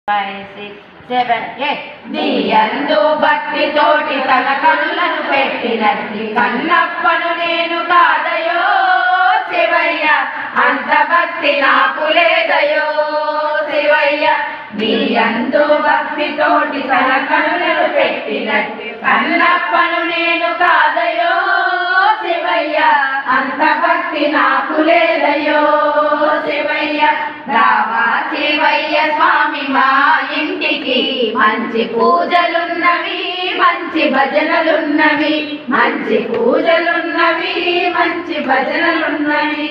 5, 6, 7, 8 నీయందు భక్తితోటి తన కనులను పెట్టినట్టి కన్నప్పను నేను కాదయో శివయ్య, అంత భక్తి నాకు లేదయో శివయ్య. నీయందు భక్తితోటి తన కనులను పెట్టినట్టి కన్నప్పను నేను కాదయో శివయ్య, అంత భక్తి నాకు లేదయో శివయ్య. రావా శివయ్య స్వామి మా ఇంటికి, మంచి పూజలున్నవి మంచి భజనలున్నవి, మంచి పూజలున్నవి మంచి భజనలున్నవి.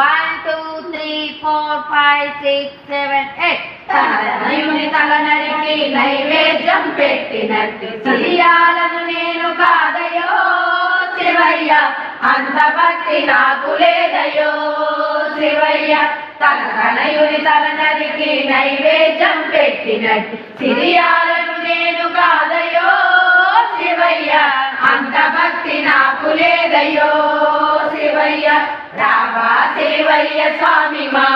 1, 2, 3, 4, 5, 6, 7, 8 తనయుని తల నరికి నైవేద్యం పెట్టినట్టు సిరియాలను నేను కాదయో శివయ్య, అంత భక్తి నాకు లేదయో శివయ్య. తనయుని తల నరికి నైవేద్యం పెట్టినట్టు సిరియాలను నేను కాదయో శివయ్య, అంత భక్తి నాకు లేదయో శివయ్య. రావా శివయ్య స్వామి మా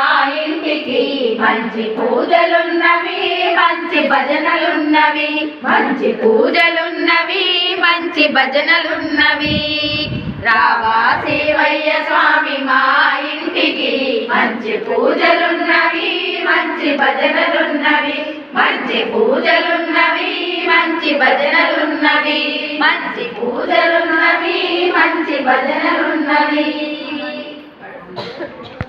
ఇంటికి, మంచి పూజలున్నవి మంచి భజనలున్నవి, మంచి పూజలున్నవి మంచి భజనలున్నవి. రావా శివయ్య స్వామి మా ఇంటికి, మంచి పూజలున్నవి మంచి భజనలున్నవి, మంచి పూజలున్నవి మంచి భజనలున్నవి, మంచి పూజలున్నవి మంచి భజనలున్నవి.